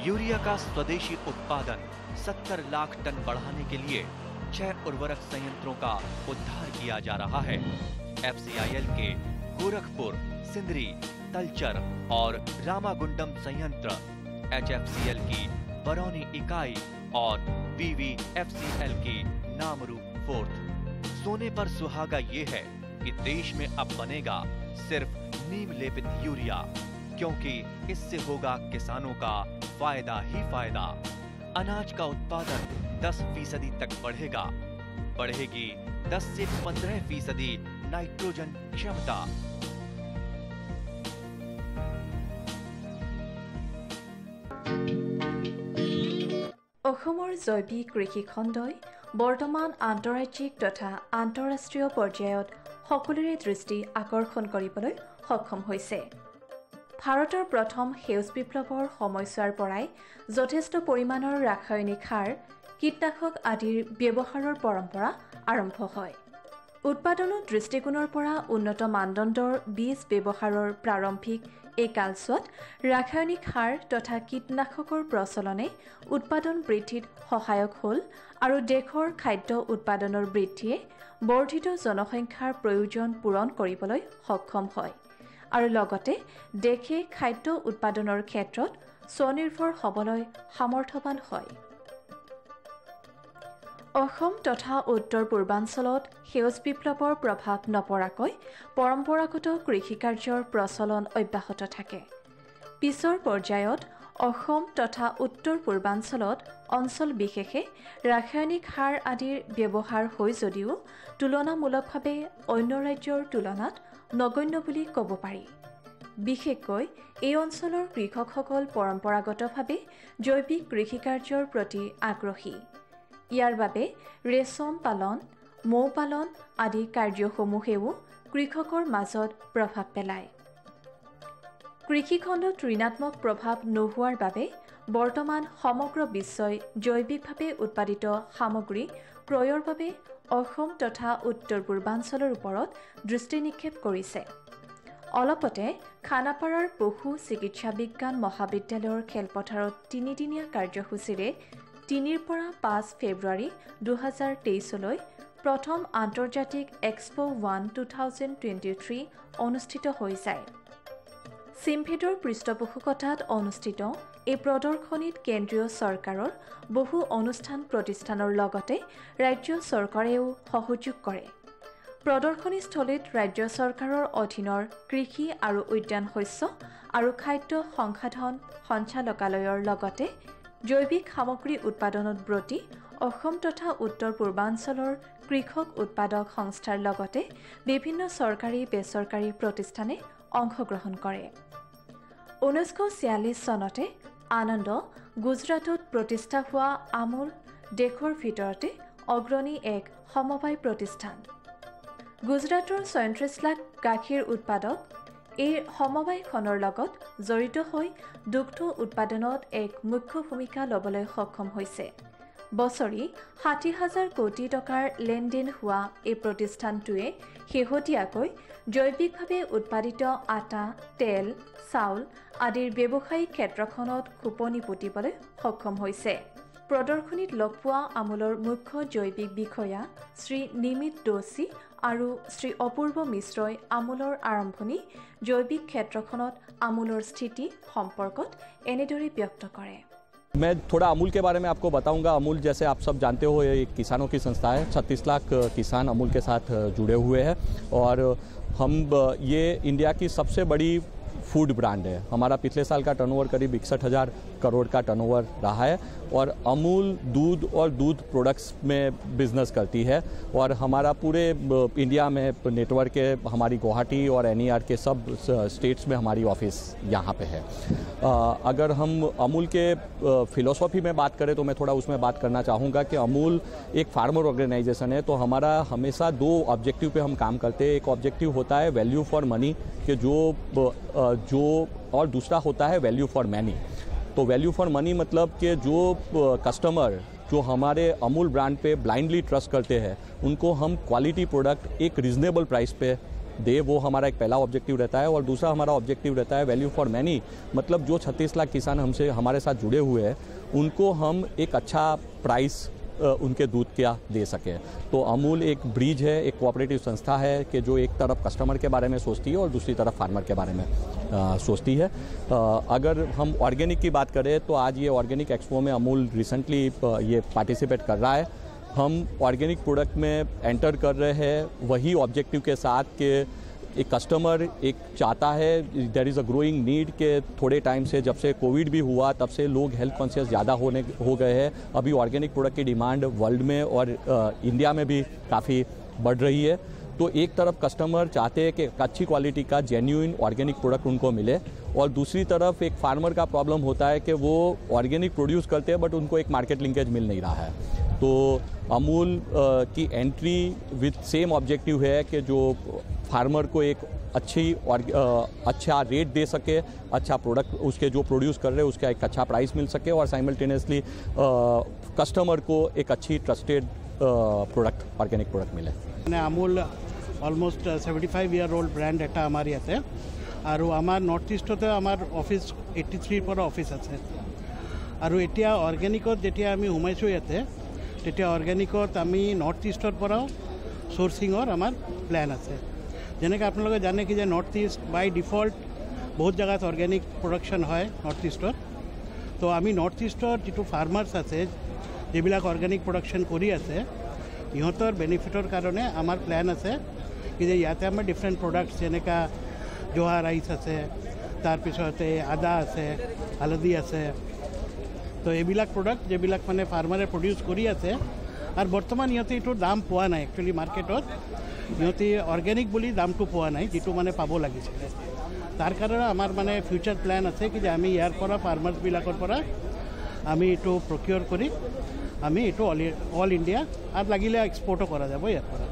Urea का स्वदेशी उत्पादन 70 लाख टन बढ़ाने के लिए 6 उर्वरक संयंत्रों का उद्धार किया जा रहा है। FCIL के गोरखपुर, सिंदरी, तलचर और रामागुंडम संयंत्र, HFCL की बरौनी इकाई और BVFCL की नामरू फोर्थ। सोने पर सुहागा ये है कि देश में अब बनेगा सिर्फ नीम लेपित यूरिया, क्योंकि इससे होगा किसानों का फायदा ही फायदा। अनाज का उत्पादन 10% तक बढ़ेगा। बढ़ेगी 10 से 15% नाइट्रोजन क्षमता। অসমৰ জৈৱিক কৃষি খণ্ডই বৰ্তমান আন্তঃৰাজ্যিক তথা আন্তঃৰাষ্ট্ৰীয় পৰ্যায়ত সকলোৰে দৃষ্টি আকৰ্ষণ কৰিবলৈ সক্ষম হৈছে। ভাৰতৰ প্ৰথম সেউজ বিপ্লৱৰ সময়ছোৱাৰ পৰাই যথেষ্ট পৰিমাণৰ ৰাসায়নিক সাৰ, কীটনাশক আদিৰ ব্যৱহাৰৰ পৰম্পৰা আৰম্ভ হয়। উৎপাদনৰ দৃষ্টিকোণৰ পৰা উন্নত মানদণ্ডৰ বীজ ব্যৱহাৰৰ প্ৰাৰম্ভিক এই কালছোৱাত ৰাসায়নিক সাৰ তথা কীটনাশকৰ প্ৰচলনে উৎপাদন বৃদ্ধিত সহায়ক হ'ল আৰু দেশৰ খাদ্য উৎপাদনৰ বৃদ্ধিয়ে বৰ্ধিত জনসংখ্যাৰ প্ৰয়োজন পূৰণ কৰিবলৈ সক্ষম হয় আৰু লগতে দেশে খাদ্য উৎপাদনৰ ক্ষেত্ৰত স্বনিৰ্ভৰ হ'বলৈ সামৰ্থ্যৱান হয়। অসম তথা উত্তৰ পূৰ্বাঞ্চলত সেউজ বিপ্লৱৰ প্ৰভাৱ নপৰাকৈ পৰম্পৰাগত কৃষিকাৰ্যৰ প্ৰচলন অব্যাহত থাকে। পিছৰ পৰ্যায়ত অসম তথা উত্তৰ পূৰ্বাঞ্চলত অঞ্চল বিশেষে ৰাসায়নিক সাৰ আদিৰ ব্যৱহাৰ হয় যদিও তুলনামূলকভাৱে অন্য ৰাজ্যৰ তুলনাত নগণ্য বুলি ক'ব পাৰি। বিশেষকৈ এই অঞ্চলৰ কৃষকসকল পৰম্পৰাগতভাৱে জৈৱিক কৃষিকাৰ্যৰ প্ৰতি আগ্ৰহী। ইয়াৰ বাবে ৰেচম পালন, মৌ পালন আদি কাৰ্যসমূহেও কৃষকৰ মাজত প্ৰভাৱ পেলায়। কৃষিখণ্ডত ঋণাত্মক প্ৰভাৱ নোহোৱাৰ বাবে বৰ্তমান সমগ্ৰ বিশ্বই জৈৱিকভাৱে উৎপাদিত সামগ্ৰী ক্ৰয়ৰ বাবে অসম তথা উত্তৰ পূৰ্বাঞ্চলৰ ওপৰত দৃষ্টি নিক্ষেপ কৰিছে। অলপতে খানাপাৰাৰ পশু চিকিৎসা বিজ্ঞান মহাবিদ্যালয়ৰ খেলপথাৰত 3দিনীয়া কাৰ্যসূচীৰে 3 পৰা 5 ফেব্ৰুৱাৰী 2023 প্ৰথম আন্তৰ্জাতিক এক্সপো 1 2023 অনুষ্ঠিত হৈ যায়। চিমফেডৰ পৃষ্ঠপোষকতাত অনুষ্ঠিত এই প্ৰদৰ্শনীত কেন্দ্ৰীয় চৰকাৰৰ বহু অনুষ্ঠান প্ৰতিষ্ঠানৰ লগতে ৰাজ্য চৰকাৰেও সহযোগ কৰে। প্ৰদৰ্শনীস্থলীত ৰাজ্য চৰকাৰৰ অধীনৰ কৃষি আৰু উদ্যান শস্য আৰু খাদ্য সংসাধন সঞ্চালকালয়ৰ লগতে জৈৱিক সামগ্ৰী উৎপাদনত ব্ৰতী অসম তথা উত্তৰ পূৰ্বাঞ্চলৰ কৃষক উৎপাদক সংস্থাৰ লগতে বিভিন্ন চৰকাৰী বেচৰকাৰী প্ৰতিষ্ঠানে অংশগ্ৰহণ কৰে। 1946 চনতে আনন্দ গুজৰাটত প্ৰতিষ্ঠা হোৱা আমুল দেশৰ ভিতৰতে অগ্ৰণী এক সমবায় প্ৰতিষ্ঠান। গুজৰাটৰ 37 লাখ গাখীৰ উৎপাদক এই সমবায়খনৰ লগত জড়িত হৈ দুগ্ধ উৎপাদনত এক মুখ্য ভূমিকা ল'বলৈ সক্ষম হৈছে। বছৰি 60,000 কোটি টকাৰ লেনদেন হোৱা এই প্ৰতিষ্ঠানটোৱে শেহতীয়াকৈ জৈৱিকভাৱে উৎপাদিত আটা, তেল, চাউল আদিৰ ব্যৱসায়িক ক্ষেত্ৰখনত খোপনি পুতিবলৈ সক্ষম হৈছে। প্ৰদৰ্শনীত লগ পোৱা আমুলৰ মুখ্য জৈৱিক বিষয়া শ্ৰী নিমিত দোষী আৰু শ্ৰী অপূৰ্ব মিশ্ৰই আমুলৰ আৰম্ভণি জৈৱিক ক্ষেত্ৰখনত আমুলৰ স্থিতি সম্পৰ্কত এনেদৰে ব্যক্ত কৰে। मैं थोड़ा अमूल के बारे में आपको बताऊंगा। अमूल जैसे आप सब जानते हो ये किसानों की संस्था है। 36 लाख किसान अमूल के साथ जुड़े हुए हैं और हम ये इंडिया की सबसे बड़ी फूड ब्रांड है। हमारा पिछले साल का टर्नओवर करीब 61,000 करोड़ का टर्नओवर रहा है और अमूल दूध और दूध प्रोडक्ट्स में बिजनेस करती है और हमारा पूरे इंडिया में नेटवर्क है। हमारी गुवाहाटी और NER के सब स्टेट्स में हमारी ऑफिस यहाँ पे है। अगर हम अमूल के फिलॉसफी में बात करें तो मैं थोड़ा उसमें बात करना चाहूँगा कि अमूल एक फार्मर ऑर्गेनाइजेशन है, तो हमारा हमेशा 2 ऑब्जेक्टिव पे हम काम करते हैं। एक ऑब्जेक्टिव होता है वैल्यू फॉर मनी कि जो और दूसरा होता है वैल्यू फॉर मैनी। तो वैल्यू फॉर मनी मतलब कि जो कस्टमर जो हमारे अमूल ब्रांड पे ब्लाइंडली ट्रस्ट करते हैं उनको हम क्वालिटी प्रोडक्ट एक रीजनेबल प्राइस पे दे, वो हमारा एक पहला ऑब्जेक्टिव रहता है। और दूसरा हमारा ऑब्जेक्टिव रहता है वैल्यू फॉर मैनी, मतलब जो 36 लाख किसान हमारे साथ जुड़े हुए हैं उनको हम एक अच्छा प्राइस उनके दूध क्या दे सके। तो अमूल एक ब्रिज है, एक कोऑपरेटिव संस्था है कि जो एक तरफ कस्टमर के बारे में सोचती है और दूसरी तरफ फार्मर के बारे में सोचती है। अगर हम ऑर्गेनिक की बात करें तो आज ये ऑर्गेनिक एक्सपो में अमूल रिसेंटली ये पार्टिसिपेट कर रहा है। हम ऑर्गेनिक प्रोडक्ट में एंटर कर रहे हैं वही ऑब्जेक्टिव के साथ कि एक कस्टमर एक चाहता है, there is a growing need के थोड़े टाइम से जब से कोविड भी हुआ तब से लोग हेल्थ कॉन्शियस ज़्यादा हो गए हैं। अभी ऑर्गेनिक प्रोडक्ट की डिमांड वर्ल्ड में और इंडिया में भी काफ़ी बढ़ रही है। तो एक तरफ कस्टमर चाहते हैं कि अच्छी क्वालिटी का जेन्युइन ऑर्गेनिक प्रोडक्ट उनको मिले और दूसरी तरफ एक फार्मर का प्रॉब्लम होता है कि वो ऑर्गेनिक प्रोड्यूस करते हैं बट उनको एक मार्केट लिंकेज मिल नहीं रहा है। तो अमूल की एंट्री विद सेम ऑब्जेक्टिव है कि जो फार्मर को एक अच्छा रेट दे सके, अच्छा प्रोडक्ट उसके जो प्रोड्यूस कर रहे हैं उसका एक अच्छा प्राइस मिल सके और साइमल्टेनियसली कस्टमर को एक अच्छी ट्रस्टेड प्रोडक्ट ऑर्गेनिक प्रोडक्ट मिले। Amul almost 75 year old brand एटा आमार इते और आमार नॉर्थ ईस्टते आमार ऑफिस 83 पर ऑफिस आछे और एटिया अर्गेनिकत जेटिया आमी हुमाइछो इते तेटिया अर्गेनिकत आमी नॉर्थ ईस्टर पराओ सोर्सिंगर आमार प्लान आछे। जेनेके आपनालोके जाने कि नॉर्थ ईस्ट बाय डिफल्ट बहुत जगह अर्गेनिक प्रोडक्शन है नॉर्थ ईस्टर। तो आमी नॉर्थ ईस्टर जी फार्मार्स आछे जेबिलाक अर्गेनिक प्रोडक्शन करी आछे इहतर बेनिफिटर कारणे आमार प्लान आछे कि इते आमार डिफरेंट प्रोडक्ट्स जेनेका जोहा राइस आछे तार पिछते आदा आछे हालदी आछे। तो एबिलाक प्रोडक्ट जेबिलाक माने फार्मारे प्रड्यूस करी आछे और बर्तमान इहते एटुर दाम पोৱা নাই एक्चुअली मार्केटत इहते अर्गेनिक बुली दामटो पोৱা নাই जेटु माने पाब लागिছিলে। तार कारणे आमार माने फ्यूचर प्लान आछे कि आमी यार परा फार्मार्स बिलाकर परा आमी एटु प्रक्योर करी आमी एटु ऑल इंडिया और लागिले एक्सपोर्टो करा जाबो यार परा।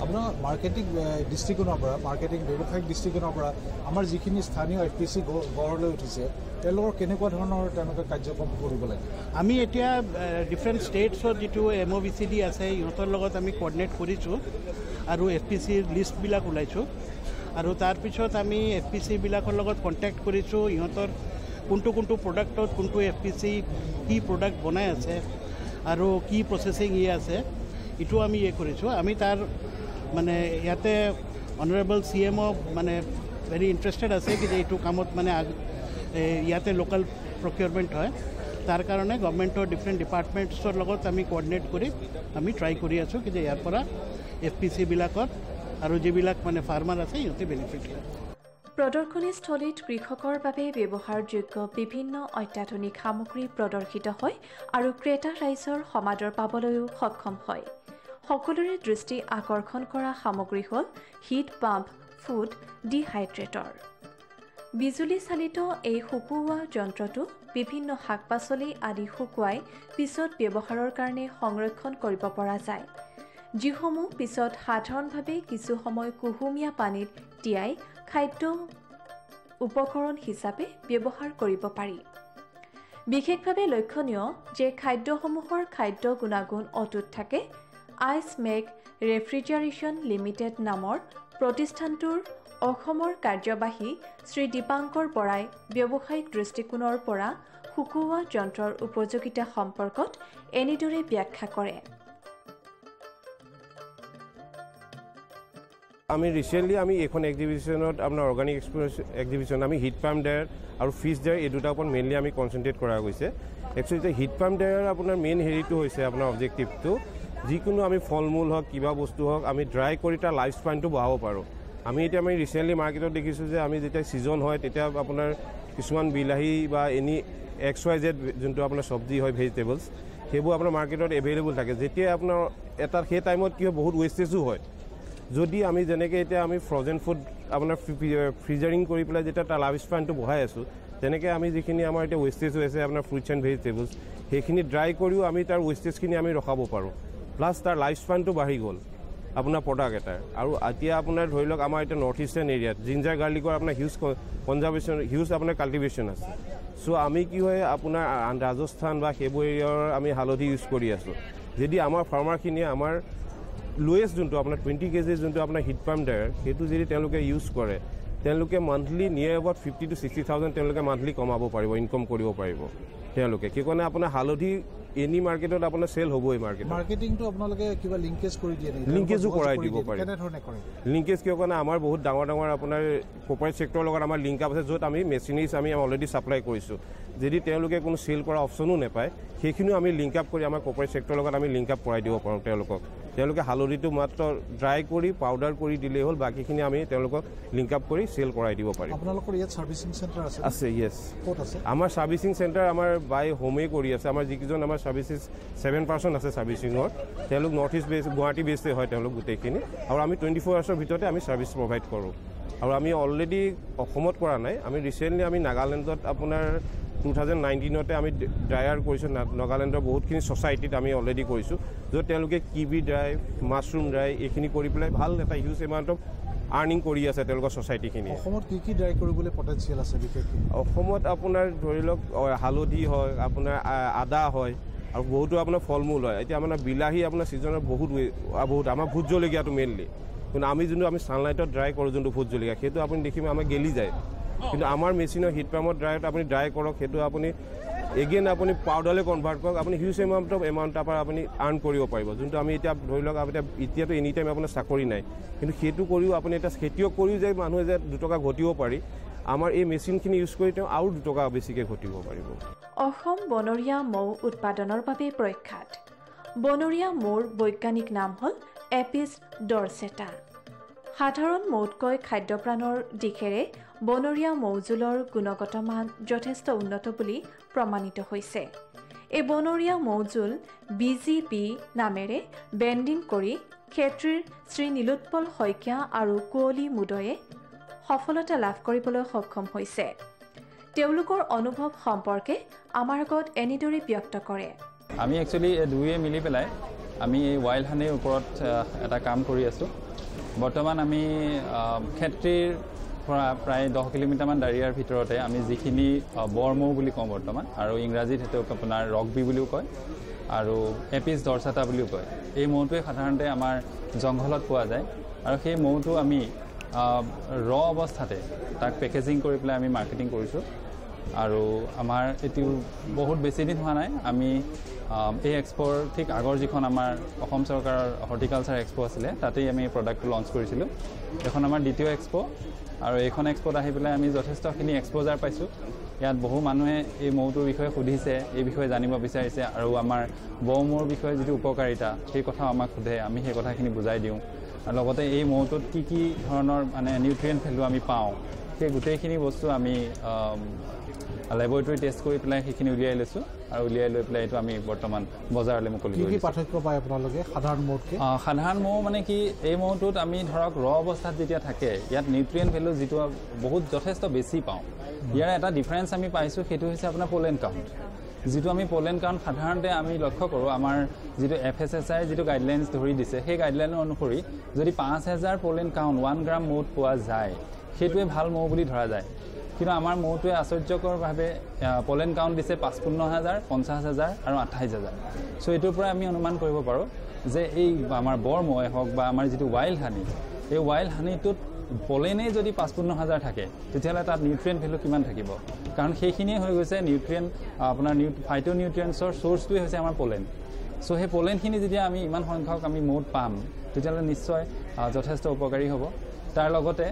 আপোনাৰ মাৰ্কেটিং দৃষ্টিকোণৰ পৰা মাৰ্কেটিং ব্যৱসায়িক দৃষ্টিকোণৰ পৰা আমাৰ যিখিনি স্থানীয় FPC গঢ়লৈ উঠিছে তেওঁলোকৰ কেনেকুৱা ধৰণৰ তেওঁলোকে কাৰ্যক্ৰম কৰিব লাগে? আমি এতিয়া ডিফাৰেণ্ট ষ্টেটছৰ যিটো MOVCD আছে ইহঁতৰ লগত আমি কোঅৰ্ডিনেট কৰিছোঁ আৰু FPCৰ লিষ্টবিলাক ওলাইছোঁ আৰু তাৰপিছত আমি FPC বিলাকৰ লগত কণ্টেক্ট কৰিছোঁ ইহঁতৰ কোনটো প্ৰডাক্টত কোনটো FPC কি প্ৰডাক্ট বনাই আছে আৰু কি প্ৰচেছিং আছে ইটো আমি কৰিছোঁ। আমি তাৰ মানে ইয়াতে অনাৰেবল CMO মানে ভেৰি ইণ্টাৰেষ্টেড আছে कि এইটো কামত মানে ইয়াতে লোকেল প্ৰকিউৰমেণ্ট হয় তাৰ কাৰণে গভৰ্ণমেণ্টৰ ডিফাৰেণ্ট ডিপাৰ্টমেণ্টছৰ লগত আমি কোঅৰ্ডিনেট কৰি আমি ট্ৰাই কৰি আছোঁ कि ইয়াৰ পৰা FPC বিলাকৰ আৰু যিবিলাক মানে ফাৰ্মাৰ আছে ইহঁতে বেনিফিট হয়। প্ৰদৰ্শনীস্থলীত কৃষকৰ বাবে ব্যৱহাৰযোগ্য বিভিন্ন অত্যাধুনিক সামগ্ৰী প্ৰদৰ্শিত হয় আৰু ক্ৰেতা ৰাইজৰ সমাদৰ পাবলৈও সক্ষম হয়। সকলোৰে দৃষ্টি আকৰ্ষণ কৰা সামগ্ৰী হ'ল হিট পাম্প ফুড ডিহাইড্ৰেটৰ। বিজুলী চালিত এই শুকুওৱা যন্ত্ৰটো বিভিন্ন শাক পাচলি আদি শুকুৱাই পিছত ব্যৱহাৰৰ কাৰণে সংৰক্ষণ কৰিব পৰা যায়, যিসমূহ পিছত সাধাৰণভাৱে কিছু সময় কুহুমীয়া পানীত তিয়াই খাদ্য উপকৰণ হিচাপে ব্যৱহাৰ কৰিব পাৰি। বিশেষভাৱে লক্ষণীয় যে খাদ্যসমূহৰ খাদ্য গুণাগুণ অটুট থাকে। আইচ মেক ৰেফ্ৰিজাৰেশ্যন লিমিটেড নামৰ প্ৰতিষ্ঠানটোৰ অসমৰ কাৰ্যবাহী শ্ৰী দীপাংকৰ বৰাই ব্যৱসায়িক দৃষ্টিকোণৰ পৰা শুকুওৱা যন্ত্ৰৰ উপযোগিতা সম্পৰ্কত এনেদৰে ব্যাখ্যা কৰে। আমি ৰিচেণ্টলি আমি এখন এক্সিবিশ্যনত আপোনাৰ অৰ্গেনিক এক্সিবিশ্যন আমি হিট পাম্প ড্ৰায়াৰ আৰু ফিছ ড্ৰায়াৰ এই দুটাৰ ওপৰত মেইনলি আমি কনচেনট্ৰেট কৰা গৈছে। একচুৱেলি হিট পাম্প ড্ৰায়াৰ আপোনাৰ মেইন হেৰিটো হৈছে আপোনাৰ অবজেক্টিভটো যিকোনো আমি ফল মূল হওক কিবা বস্তু হওক আমি ড্ৰাই কৰি তাৰ লাইফ স্পানটো বঢ়াব পাৰোঁ। আমি এতিয়া আমি ৰিচেণ্টলি মাৰ্কেটত দেখিছোঁ যে আমি যেতিয়া ছিজন হয় তেতিয়া আপোনাৰ কিছুমান বিলাহী বা এনি XYZ যোনটো আপোনাৰ চব্জি হয় ভেজিটেবলছ সেইবোৰ আপোনাৰ মাৰ্কেটত এভেইলেবল থাকে যেতিয়া আপোনাৰ এটা সেই টাইমত কি হয় বহুত ৱেষ্টেজো হয় যদি আমি যেনেকৈ এতিয়া আমি ফ্ৰজেন ফুড আপোনাৰ ফ্ৰিজাৰিং কৰি পেলাই যেতিয়া তাৰ লাইফ স্পেনটো বঢ়াই আছোঁ তেনেকৈ আমি যিখিনি আমাৰ এতিয়া ৱেষ্টেজ হৈ আছে আপোনাৰ ফ্ৰুটছ এণ্ড ভেজিটেবলছ সেইখিনি ড্ৰাই কৰিও আমি তাৰ ৱেষ্টেজখিনি আমি ৰখাব পাৰোঁ প্লাছ তাৰ লাইফ স্পেনটো বাঢ়ি গ'ল আপোনাৰ প্ৰডাক্ট এটাৰ আৰু এতিয়া আপোনাৰ ধৰি লওক আমাৰ এতিয়া নৰ্থ ইষ্টাৰ্ণ এৰিয়াত জিঞ্জাৰ গাৰ্লিকৰ আপোনাৰ হিউজ আপোনাৰ কাল্টিভেশ্যন আছে চ' আমি কি হয় আপোনাৰ ৰাজস্থান বা সেইবোৰ এৰিয়াৰ আমি হালধি ইউজ কৰি আছোঁ যদি আমাৰ ফাৰ্মাৰখিনিয়ে আমাৰ লোৱেষ্ট যোনটো আপোনাৰ 20 kg যোনটো আপোনাৰ হিট পাম্প ড্ৰায়াৰ সেইটো যদি তেওঁলোকে ইউজ কৰে তেওঁলোকে মান্থলি নিয়াৰ এবাউট 50,000 to 60,000 তেওঁলোকে মান্থলি কমাব পাৰিব ইনকম কৰিব পাৰিব তেওঁলোকে সেইকাৰণে আপোনাৰ হালধি এনি মাৰ্কেটত আপোনাৰ চেল হ'বই মাৰ্কেটিংটো আপোনালোকে কিবা লিংকেজ কৰি দিয়ে নেকি লিংকেজো কৰাই দিব পাৰি কেনেধৰণে কৰে লিংকেজ কিয় কাৰণে আমাৰ বহুত ডাঙৰ আপোনাৰ কৰ্পৰেট ছেক্টৰৰ লগত আমাৰ লিংক আপ আছে য'ত আমি মেচিনাৰিজ আমি অলৰেডি ছাপ্লাই কৰিছোঁ যদি তেওঁলোকে কোনো চেল কৰা অপশ্যনো নাপায় সেইখিনিও আমি লিংক আপ কৰি আমাৰ কৰ্পৰেট ছেক্টৰৰ লগত আমি লিংক আপ কৰাই দিব পাৰোঁ তেওঁলোকে হালধিটো মাত্ৰ ড্ৰাই কৰি পাউডাৰ কৰি দিলেই হ'ল বাকীখিনি আমি তেওঁলোকক লিংক আপ কৰি চেল কৰাই দিব পাৰিম আপোনালোকৰ ইয়াত ছাৰ্ভিচিং চেণ্টাৰ আছে য়েছ ক'ত আছে আমাৰ ছাৰ্ভিচিং চেণ্টাৰ আমাৰ বাই হোমেই কৰি আছে আমাৰ যিকেইজন আমাৰ ছাৰ্ভিচেছ 7 পাৰ্চন আছে ছাৰ্ভিচিঙৰ তেওঁলোক নৰ্থ ইষ্ট বেছ গুৱাহাটী বেছতে হয় তেওঁলোক গোটেইখিনি আৰু আমি 24 আৱাৰ্ছৰ ভিতৰতে আমি ছাৰ্ভিচ প্ৰভাইড কৰোঁ আৰু আমি অলৰেডি অসমত কৰা নাই আমি ৰিচেণ্টলি আমি নাগালেণ্ডত আপোনাৰ 2019তে আমি ড্ৰায়াৰ কৰিছোঁ নাগালেণ্ডৰ বহুতখিনি ছ'চাইটিত আমি অলৰেডি কৰিছোঁ য'ত তেওঁলোকে কিবি ড্ৰাই মাছৰুম ড্ৰাই এইখিনি কৰি পেলাই ভাল এটা হিউজ এমাউণ্ট অফ আৰ্নিং কৰি আছে তেওঁলোকৰ ছ'চাইটিখিনিয়ে অসমত কি ড্ৰাই কৰিবলৈ পটেঞ্চিয়েল আছে বিশেষকৈ অসমত আপোনাৰ ধৰি লওক হালধি হয় আপোনাৰ আদা হয় আৰু বহুতো আপোনাৰ ফল মূল হয় এতিয়া আপোনাৰ বিলাহী আপোনাৰ ছিজনত বহুত আমাৰ ভোট জলকীয়াটো মেইনলি কিন্তু আমি যোনটো আমি ছানলাইটত ড্ৰাই কৰোঁ যোনটো ভোট জলকীয়া সেইটো আপুনি দেখিব আমাৰ গেলি যায় কিন্তু আমাৰ মেচিনৰ হিট পাম্পত ড্ৰাইত আপুনি ড্ৰাই কৰক সেইটো আপুনি এগেইন আপুনি পাউডাৰলৈ কনভাৰ্ট কৰক আপুনি হিউজ এমাউণ্ট তাৰ পৰা আপুনি আৰ্ণ কৰিব পাৰিব যোনটো আমি এতিয়া ধৰি লওক এতিয়াতো এনি টাইম আপোনাৰ চাকৰি নাই কিন্তু সেইটো কৰিও আপুনি এটা খেতিয়ক কৰিও যে মানুহে যে 2 টকা ঘটিব পাৰি আমাৰ এই মেচিনখিনি ইউজ কৰি তেওঁ আৰু 2 টকা বেছিকৈ ঘটিব পাৰিব অসম বনৰীয়া মৌ উৎপাদনৰ বাবে প্ৰখ্যাত বনৰীয়া মৌৰ বৈজ্ঞানিক নাম হ'ল এপিছ ডৰচেটা সাধাৰণ মৌতকৈ খাদ্যপ্ৰাণৰ দিশেৰে বনৰীয়া মৌজোলৰ গুণগত মান যথেষ্ট উন্নত বুলি প্ৰমাণিত হৈছে এই বনৰীয়া মৌজোল BGP নামেৰে ব্ৰেণ্ডিং কৰি ক্ষেত্ৰীৰ শ্ৰী নীলোৎপল শইকীয়া আৰু কুঁৱলী মুদয়ে সফলতা লাভ কৰিবলৈ সক্ষম হৈছে তেওঁলোকৰ অনুভৱ সম্পৰ্কে আমাৰ আগত এনেদৰে ব্যক্ত কৰে আমি একচুৱেলি দুয়ে মিলি পেলাই আমি এই ৱাইল্ড হানিৰ ওপৰত এটা কাম কৰি আছোঁ বৰ্তমান আমি ক্ষেত্ৰীৰ পৰা প্ৰায় 10 কিলোমিটাৰমান দাঁৰিয়াৰ ভিতৰতে আমি যিখিনি বৰমৌ বুলি কওঁ বৰ্তমান আৰু ইংৰাজীত সেইটো আপোনাৰ ৰকবি বুলিও কয় আৰু এপিছ ডৰচেটা বুলিও কয় এই মৌটোৱে সাধাৰণতে আমাৰ জংঘলত পোৱা যায় আৰু সেই মৌটো আমি অৱস্থাতে তাক পেকেজিং কৰি পেলাই আমি মাৰ্কেটিং কৰিছোঁ আৰু আমাৰ এইটো বহুত বেছি দিন হোৱা নাই আমি এই এক্সপ'ৰ ঠিক আগৰ যিখন আমাৰ অসম চৰকাৰৰ হৰ্টিকালচাৰ এক্সপ' আছিলে তাতেই আমি প্ৰডাক্টটো লঞ্চ কৰিছিলোঁ এখন আমাৰ দ্বিতীয় এক্সপ' আৰু এইখন এক্সপ'ত আহি পেলাই আমি যথেষ্টখিনি এক্সপ'জাৰ পাইছোঁ ইয়াত বহু মানুহে এই মৌটোৰ বিষয়ে সুধিছে এই বিষয়ে জানিব বিচাৰিছে আৰু আমাৰ মৌৰ বিষয়ে যিটো উপকাৰিতা সেই কথাও আমাক সোধে আমি সেই কথাখিনি বুজাই দিওঁ আৰু লগতে এই মৌটোত কি ধৰণৰ মানে নিউট্ৰিয়েণ্ট ভেলু আমি পাওঁ সেই গোটেইখিনি বস্তু আমি লেবৰেটৰী টেষ্ট কৰি পেলাই সেইখিনি উলিয়াই লৈছোঁ আৰু উলিয়াই লৈ পেলাই এইটো আমি বৰ্তমান বজাৰলৈ মুকলি কৰিছোঁ কি পাৰ্থক্য পায় আপোনালোকে সাধাৰণ মৌতকৈ সাধাৰণ মৌ মানে কি এই মৌটোত আমি ধৰক অৱস্থাত যেতিয়া থাকে ইয়াত নিউট্ৰিয়েণ্ট ভেলু যিটো বহুত যথেষ্ট বেছি পাওঁ ইয়াৰ এটা ডিফাৰেঞ্চ আমি পাইছোঁ সেইটো হৈছে আপোনাৰ পলেন কাউণ্ট যিটো আমি পলেন কাউণ্ট সাধাৰণতে আমি লক্ষ্য কৰোঁ আমাৰ যিটো FSSAই যিটো গাইডলাইনছ ধৰি দিছে সেই গাইডলাইনৰ অনুসৰি যদি 5,000 পলেন কাউণ্ট 1 গ্ৰাম মৌত পোৱা যায় সেইটোৱে ভাল মৌ বুলি ধৰা যায় কিন্তু আমাৰ মৌটোৱে আশ্চৰ্যকৰভাৱে পলেন কাউণ্ট দিছে 55,000 50,000 আৰু 28,000 চ' এইটোৰ পৰা আমি অনুমান কৰিব পাৰোঁ যে এই আমাৰ বৰ মৌৱে হওক বা আমাৰ যিটো ৱাইল্ড হানি এই ৱাইল্ড হানিটোত পলেনেই যদি 55,000 থাকে তেতিয়াহ'লে তাত নিউট্ৰিয়েণ্ট ভেলু কিমান থাকিব কাৰণ সেইখিনিয়ে হৈ গৈছে নিউট্ৰিয়েণ্ট আপোনাৰ ফাইটো নিউট্ৰিয়েণ্টছৰ চ'ৰ্চটোৱে হৈছে আমাৰ পলেন চ' সেই পলেনখিনি যেতিয়া আমি ইমান সংখ্যক আমি মৌত পাম তেতিয়াহ'লে নিশ্চয় যথেষ্ট উপকাৰী হ'ব তাৰ লগতে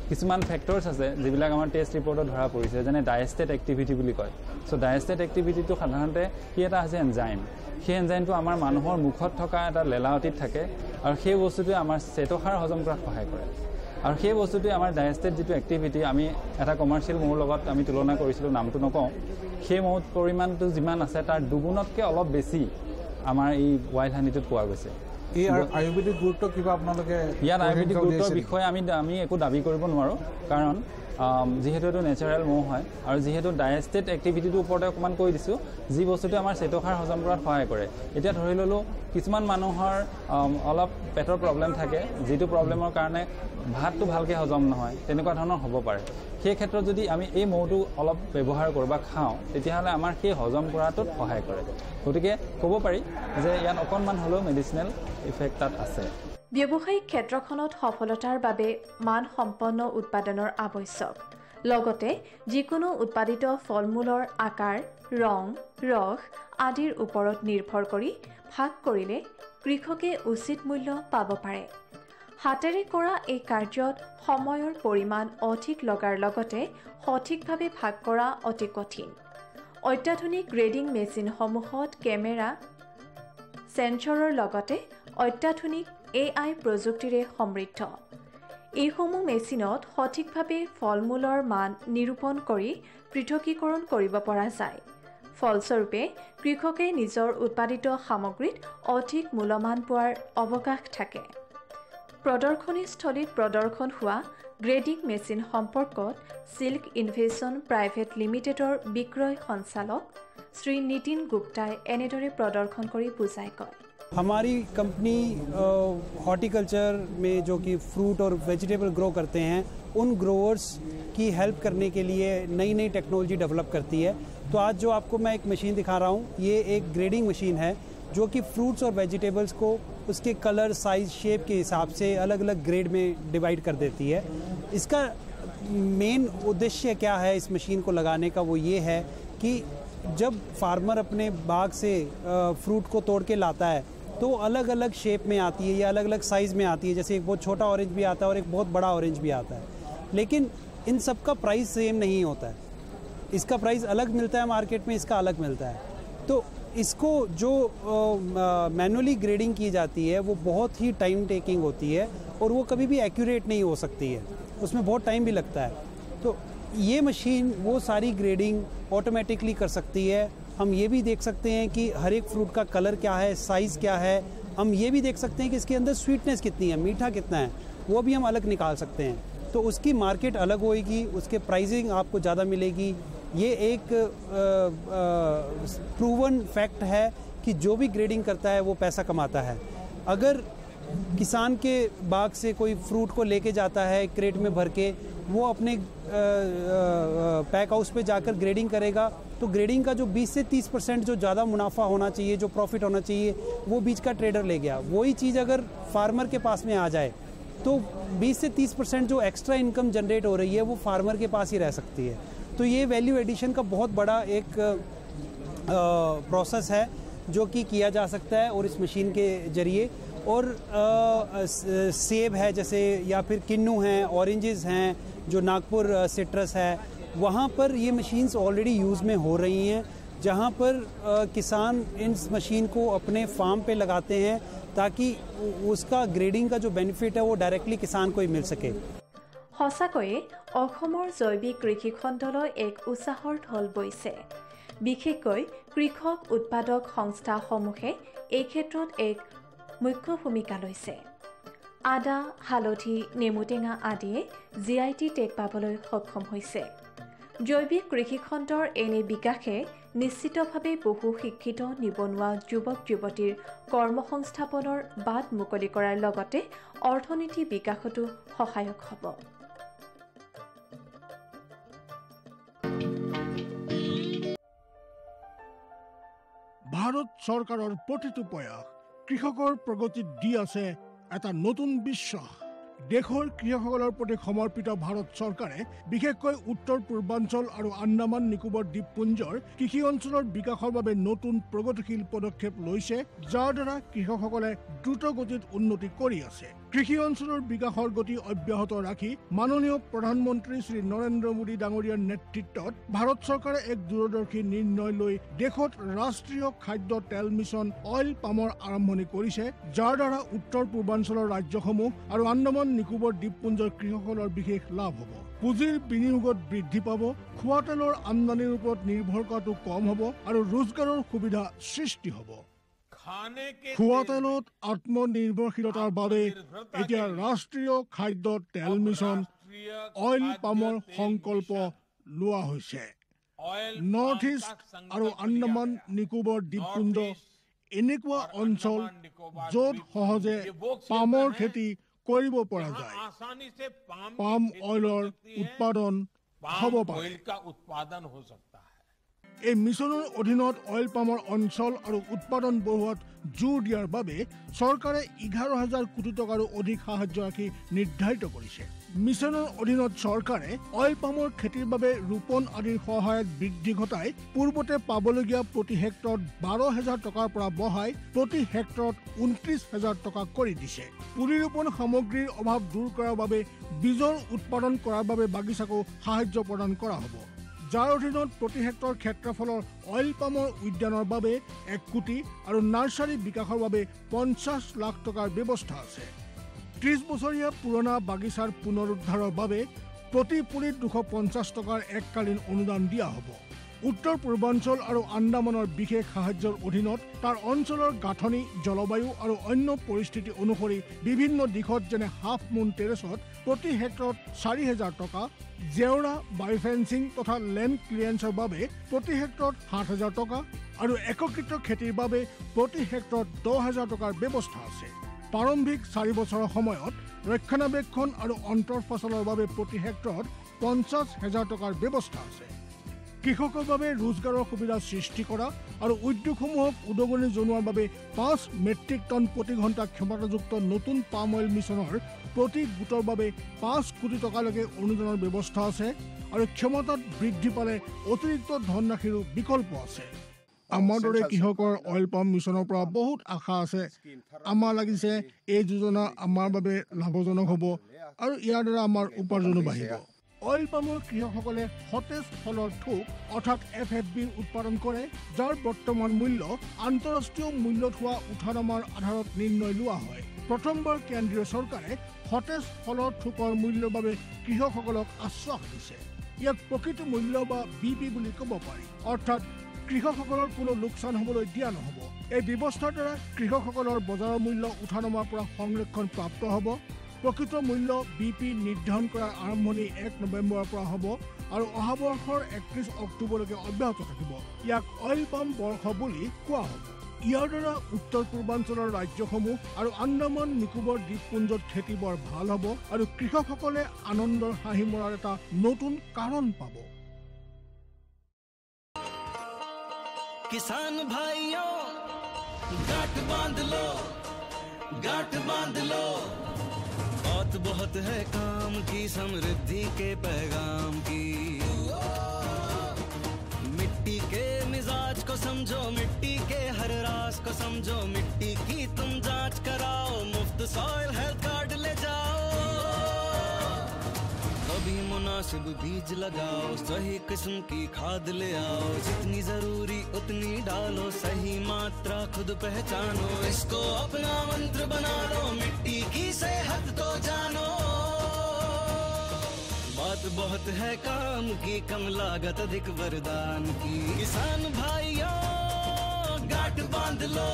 কিছুমান ফেক্টৰ্ছ আছে যিবিলাক আমাৰ টেষ্ট ৰিপৰ্টত ধৰা পৰিছে যেনে ডায়েষ্টেট এক্টিভিটি বুলি কয় চ' ডায়েষ্টেট এক্টিভিটিটো সাধাৰণতে কি এটা আছে এনজাইম সেই এনজাইমটো আমাৰ মানুহৰ মুখত থকা এটা লেলাৱতীত থাকে আৰু সেই বস্তুটোৱে আমাৰ চেতসাৰ হজম কৰাত সহায় কৰে আৰু সেই বস্তুটোৱে আমাৰ ডায়েষ্টেট যিটো এক্টিভিটি আমি এটা কমাৰ্চিয়েল মৌৰ লগত আমি তুলনা কৰিছিলোঁ, নামটো নকওঁ, সেই মৌৰ পৰিমাণটো যিমান আছে তাৰ দুগুণতকৈ অলপ বেছি আমাৰ এই ৱাইল্ড হানিটোত পোৱা গৈছে। এই আয়ুৰ্বেদিক গুৰুত্ব কিবা আপোনালোকে ইয়াত আয়ুৰ্বেদিক গুৰুত্বৰ বিষয়ে আমি একো দাবী কৰিব নোৱাৰোঁ, কাৰণ যিহেতু এইটো নেচাৰেল মৌ হয় আৰু যিহেতু ডায়েষ্টেট এক্টিভিটিটোৰ ওপৰতে অকণমান কৈ দিছোঁ, যি বস্তুটোৱে আমাৰ শ্বেতসাৰ হজম কৰাত সহায় কৰে। এতিয়া ধৰি ল'লোঁ কিছুমান মানুহৰ অলপ পেটৰ প্ৰব্লেম থাকে, যিটো প্ৰব্লেমৰ কাৰণে ভাতটো ভালকৈ হজম নহয়, তেনেকুৱা ধৰণৰ হ'ব পাৰে। সেই ক্ষেত্ৰত যদি আমি এই মৌটো অলপ ব্যৱহাৰ কৰোঁ বা খাওঁ, তেতিয়াহ'লে আমাৰ সেই হজম কৰাটোত সহায় কৰে। গতিকে ক'ব পাৰি যে ইয়াত অকণমান হ'লেও মেডিচিনেল ইফেক্ট তাত আছে। ব্যৱসায়িক ক্ষেত্ৰখনত সফলতাৰ বাবে মানসম্পন্ন উৎপাদনৰ আৱশ্যক। লগতে যিকোনো উৎপাদিত ফল মূলৰ আকাৰ, ৰং, ৰস আদিৰ ওপৰত নিৰ্ভৰ কৰি ভাগ কৰিলে কৃষকে উচিত মূল্য পাব পাৰে। হাতেৰে কৰা এই কাৰ্যত সময়ৰ পৰিমাণ অধিক লগাৰ লগতে সঠিকভাৱে ভাগ কৰা অতি কঠিন। অত্যাধুনিক গ্ৰেডিং মেচিনসমূহত কেমেৰা, সেন্সৰৰ লগতে অত্যাধুনিক AI প্ৰযুক্তিৰে সমৃদ্ধ। এইসমূহ মেচিনত সঠিকভাৱে ফল মূলৰ মান নিৰূপণ কৰি পৃথকীকৰণ কৰিব পৰা যায়। ফলস্বৰূপে কৃষকে নিজৰ উৎপাদিত সামগ্ৰীত অধিক মূল্যমান পোৱাৰ অৱকাশ থাকে। প্ৰদৰ্শনীস্থলীত প্ৰদৰ্শন হোৱা গ্ৰেডিং মেচিন সম্পৰ্কত সিল্ক ইনভেশ্যন প্ৰাইভেট লিমিটেডৰ বিক্ৰয় সঞ্চালক শ্ৰী নীতিন গুপ্তাই এনেদৰে প্ৰদৰ্শন কৰি বুজাই কয়। हमारी कंपनी हॉर्टिकल्चर में जो कि फ्रूट और वेजिटेबल ग्रो करते हैं, उन ग्रोवर्स की हेल्प करने के लिए नई नई टेक्नोलॉजी डेवलप करती है। तो आज जो आपको मैं एक मशीन दिखा रहा हूँ, ये एक ग्रेडिंग मशीन है जो कि फ्रूट्स और वेजिटेबल्स को उसके कलर, साइज़, शेप के हिसाब से अलग अलग ग्रेड में डिवाइड कर देती है। इसका मेन उद्देश्य क्या है इस मशीन को लगाने का, वो ये है कि जब फार्मर अपने बाग से फ्रूट को तोड़ के लाता है तो अलग अलग शेप में आती है या अलग अलग साइज़ में आती है। जैसे एक बहुत छोटा ऑरेंज भी आता है और एक बहुत बड़ा ऑरेंज भी आता है, लेकिन इन सब का प्राइस सेम नहीं होता है। इसका प्राइस अलग मिलता है मार्केट में, इसका अलग मिलता है। तो इसको जो मैनुअली ग्रेडिंग की जाती है वो बहुत ही टाइम टेकिंग होती है और वो कभी भी एक्यूरेट नहीं हो सकती है, उसमें बहुत टाइम भी लगता है। तो ये मशीन वो सारी ग्रेडिंग ऑटोमेटिकली कर सकती है। हम ये भी देख सकते हैं कि हर एक फ्रूट का कलर क्या है, साइज़ क्या है। हम ये भी देख सकते हैं कि इसके अंदर स्वीटनेस कितनी है, मीठा कितना है, वो भी हम अलग निकाल सकते हैं। तो उसकी मार्केट अलग होएगी, उसके प्राइसिंग आपको ज़्यादा मिलेगी। ये एक प्रूवन फैक्ट है कि जो भी ग्रेडिंग करता है वो पैसा कमाता है। अगर किसान के बाग से कोई फ्रूट को लेके जाता है क्रेट में भर के, वो अपने पैक हाउस पे जाकर ग्रेडिंग करेगा, तो ग्रेडिंग का जो 20 से 30% जो ज़्यादा मुनाफा होना चाहिए, जो प्रॉफिट होना चाहिए, वो बीच का ट्रेडर ले गया। वही चीज़ अगर फार्मर के पास में आ जाए तो 20 से 30% जो एक्स्ट्रा इनकम जनरेट हो रही है वो फार्मर के पास ही रह सकती है। तो ये वैल्यू एडिशन का बहुत बड़ा एक प्रोसेस है जो कि किया जा सकता है और इस मशीन के ज़रिए। और सेब है जैसे, या फिर किन्नू हैं, ऑरेंजेस हैं, जो नागपुर सिट्रस है, वहाँ पर ये मशीन्स ऑलरेडी यूज़ में हो रही हैं, जहाँ पर किसान इस मशीन को अपने फार्म पे लगाते हैं ताकि उसका ग्रेडिंग का जो बेनिफिट है वो डायरेक्टली किसान को ही मिल सके। সঁচাকৈয়ে অসমৰ জৈৱিক কৃষি খণ্ডলৈ এক উৎসাহৰ ঢল বৈছে। বিশেষকৈ কৃষক উৎপাদক সংস্থাসমূহে এই ক্ষেত্ৰত এক মুখ্য ভূমিকা লৈছে। আদা, হালধি, নেমুটেঙা আদিয়ে GIT টেগ পাবলৈ সক্ষম হৈছে। জৈৱিক কৃষিখণ্ডৰ এনে বিকাশে নিশ্চিতভাৱে বহু শিক্ষিত নিবনুৱা যুৱক যুৱতীৰ কৰ্মসংস্থাপনৰ বাট মুকলি কৰাৰ লগতে অৰ্থনীতি বিকাশতো সহায়ক হ'ব। ভাৰত চৰকাৰৰ প্ৰতিটো প্ৰয়াস কৃষকৰ প্ৰগতিত দি আছে এটা নতুন বিশ্বাস। দেশৰ কৃষকসকলৰ প্ৰতি সমৰ্পিত ভাৰত চৰকাৰে বিশেষকৈ উত্তৰ পূৰ্বাঞ্চল আৰু আন্দামান নিকোবৰ দ্বীপপুঞ্জৰ কৃষি অঞ্চলৰ বিকাশৰ বাবে নতুন প্ৰগতিশীল পদক্ষেপ লৈছে, যাৰ দ্বাৰা কৃষকসকলে দ্ৰুত গতিত উন্নতি কৰি আছে। কৃষি অঞ্চলৰ বিকাশৰ গতি অব্যাহত ৰাখি মাননীয় প্ৰধানমন্ত্ৰী শ্ৰী নৰেন্দ্ৰ মোদী ডাঙৰীয়াৰ নেতৃত্বত ভাৰত চৰকাৰে এক দূৰদৰ্শী নিৰ্ণয় লৈ দেশত ৰাষ্ট্ৰীয় খাদ্য তেল মিছন অইল পামৰ আৰম্ভণি কৰিছে, যাৰ দ্বাৰা উত্তৰ পূৰ্বাঞ্চলৰ ৰাজ্যসমূহ আৰু আন্দামান নিকোবৰ দ্বীপপুঞ্জৰ কৃষকসকলৰ বিশেষ লাভ হ'ব। পুঁজিৰ বিনিয়োগত বৃদ্ধি পাব, খোৱা তেলৰ আমদানিৰ ওপৰত নিৰ্ভৰ কৰাটো কম হ'ব আৰু ৰোজগাৰৰ সুবিধা সৃষ্টি হ'ব। খোৱা তেলত আত্মনিৰ্ভৰশীলতাৰ বাবে এতিয়া ৰাষ্ট্ৰীয় খাদ্য তেল মিছন অইল পামৰ সংকল্প লোৱা হৈছে। নৰ্থ ইষ্ট আৰু আন্দামান নিকোবৰ দ্বীপপুঞ্জ এনেকুৱা অঞ্চল য'ত সহজে পামৰ খেতি কৰিব পৰা যায়। পাম অইলৰ উৎপাদন হ'ব পাৰে। এই মিছনৰ অধীনত অইল পামৰ অঞ্চল আৰু উৎপাদন বঢ়োৱাত জোৰ দিয়াৰ বাবে চৰকাৰে 11,000 কোটি টকাৰো অধিক সাহায্য ৰাখি নিৰ্ধাৰিত কৰিছে। মিছনৰ অধীনত চৰকাৰে অইল পামৰ খেতিৰ বাবে ৰোপণ আদিৰ সহায়ত বৃদ্ধি ঘটাই পূৰ্বতে পাবলগীয়া প্ৰতি হেক্টৰত 12,000 টকাৰ পৰা বঢ়াই প্ৰতি হেক্টৰত 29,000 টকা কৰি দিছে। পুলি ৰোপণ সামগ্ৰীৰ অভাৱ দূৰ কৰাৰ বাবে বীজৰ উৎপাদন কৰাৰ বাবে বাগিচাকো সাহায্য প্ৰদান কৰা হ'ব, যাৰ অধীনত প্ৰতি হেক্টৰ ক্ষেত্ৰফলৰ অইল পামৰ উদ্যানৰ বাবে 1 কোটি আৰু নাৰ্চাৰী বিকাশৰ বাবে 50 লাখ টকাৰ ব্যৱস্থা আছে। 30 বছৰীয়া পুৰণা বাগিচাৰ পুনৰুদ্ধাৰৰ বাবে প্ৰতি পুলিত 250 টকাৰ এককালীন অনুদান দিয়া হ'ব। উত্তৰ পূৰ্বাঞ্চল আৰু আন্দামানৰ বিশেষ সাহায্যৰ অধীনত তাৰ অঞ্চলৰ গাঁথনি, জলবায়ু আৰু অন্য পৰিস্থিতি অনুসৰি বিভিন্ন দিশত যেনে হাফ মুন টেৰেছত প্ৰতি হেক্টৰত 4,000 টকা, জেওৰা, বায়োফেন্সিং তথা লেণ্ড ক্লিয়াৰেন্সৰ বাবে প্ৰতি হেক্টৰত 7,000 টকা আৰু একত্ৰিত খেতিৰ বাবে প্ৰতি হেক্টৰত 10,000 টকাৰ ব্যৱস্থা আছে। প্ৰাৰম্ভিক 4 বছৰৰ সময়ত ৰক্ষণাবেক্ষণ আৰু অন্তৰ ফচলৰ বাবে প্ৰতি হেক্টৰত 50,000 টকাৰ ব্যৱস্থা আছে। কৃষকৰ বাবে ৰোজগাৰৰ সুবিধা সৃষ্টি কৰা আৰু উদ্যোগসমূহক উদগনি জনোৱাৰ বাবে 5 মেট্ৰিক টন প্ৰতি ঘণ্টা ক্ষমতাযুক্ত নতুন পাম অইল মিছনৰ প্ৰতি গোটৰ বাবে 5 কোটি টকালৈকে অনুদানৰ ব্যৱস্থা আছে আৰু ক্ষমতাত বৃদ্ধি পালে অতিৰিক্ত ধনৰাশিৰো বিকল্প আছে। আমাৰ দৰে কৃষকৰ অইল পাম মিছনৰ পৰা বহুত আশা আছে। আমাৰ লাগিছে এই যোজনা আমাৰ বাবে লাভজনক হ'ব আৰু ইয়াৰ দ্বাৰা আমাৰ উপাৰ্জনো বাঢ়িব। অইল পামৰ কৃষকসকলে সতেজ ফলৰ থোক অৰ্থাৎ FFBৰ উৎপাদন কৰে, যাৰ বৰ্তমান মূল্য আন্তঃৰাষ্ট্ৰীয় মূল্যত হোৱা উঠানামাৰ আধাৰত নিৰ্ণয় লোৱা হয়। প্ৰথমবাৰ কেন্দ্ৰীয় চৰকাৰে সতেজ ফলৰ থোকৰ মূল্যৰ বাবে কৃষকসকলক আশ্বাস দিছে। ইয়াক প্ৰকৃত মূল্য বা BP বুলি ক'ব পাৰি, অৰ্থাৎ কৃষকসকলৰ কোনো লোকচান হ'বলৈ দিয়া নহ'ব। এই ব্যৱস্থাৰ দ্বাৰা কৃষকসকলৰ বজাৰৰ মূল্য উঠানামাৰ পৰা সংৰক্ষণ প্ৰাপ্ত হ'ব। প্ৰকৃত মূল্য BP নিৰ্ধাৰণ কৰাৰ আৰম্ভণি 1 নৱেম্বৰৰ পৰা হ'ব আৰু অহা বৰ্ষৰ 31 অক্টোবৰলৈকে অব্যাহত থাকিব। ইয়াক অইল পাম বৰ্ষ বুলি কোৱা হ'ব। ইয়াৰ দ্বাৰা উত্তৰ পূৰ্বাঞ্চলৰ ৰাজ্যসমূহ আৰু আন্দামান নিকোবৰ দ্বীপপুঞ্জত খেতি বৰ ভাল হ'ব আৰু কৃষকসকলে আনন্দৰ হাঁহি মৰাৰ এটা নতুন কাৰণ পাব। किसान भाइयों गांठ बांध लो, गांठ बांध लो, बहुत बहुत है काम की, समृद्धि के पैगाम की। मिट्टी के मिजाज को समझो, मिट्टी के हर राज को समझो, मिट्टी की तुम जांच कराओ, मुफ्त सॉइल हेल्थ कार्ड ले जाओ। कभी मुनासिब बीज लगाओ, सही किस्म की खाद ले आओ, जितनी जरूरी उतनी डालो, सही मात्रा खुद पहचानो, इसको अपना मंत्र बना लो, मिट्टी की सेहत तो जानो। बात बहुत है काम की, कम लागत अधिक वरदान की, किसान भाइयों गांठ बांध लो।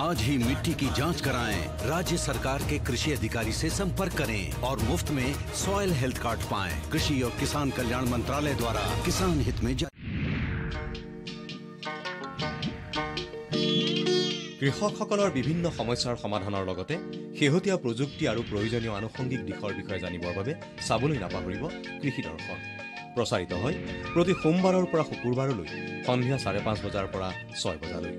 आज ही मिट्टी की जांच कराएं, राज्य सरकार के कृषि अधिकारी से संपर्क करें और मुफ्त में सॉइल हेल्थ कार्ड पाएं। कृषि और किसान कल्याण मंत्रालय द्वारा किसान हित में কৃষকসকলৰ বিভিন্ন সমস্যাৰ সমাধানৰ লগতে শেহতীয়া প্ৰযুক্তি আৰু প্ৰয়োজনীয় আনুষংগিক দিশৰ বিষয়ে জানিবৰ বাবে চাবলৈ নাপাহৰিব কৃষি দৰ্শন। প্ৰচাৰিত হয় প্ৰতি সোমবাৰৰ পৰা শুকুৰবাৰলৈ সন্ধিয়া 5:30 বজাৰ পৰা 6 বজালৈ।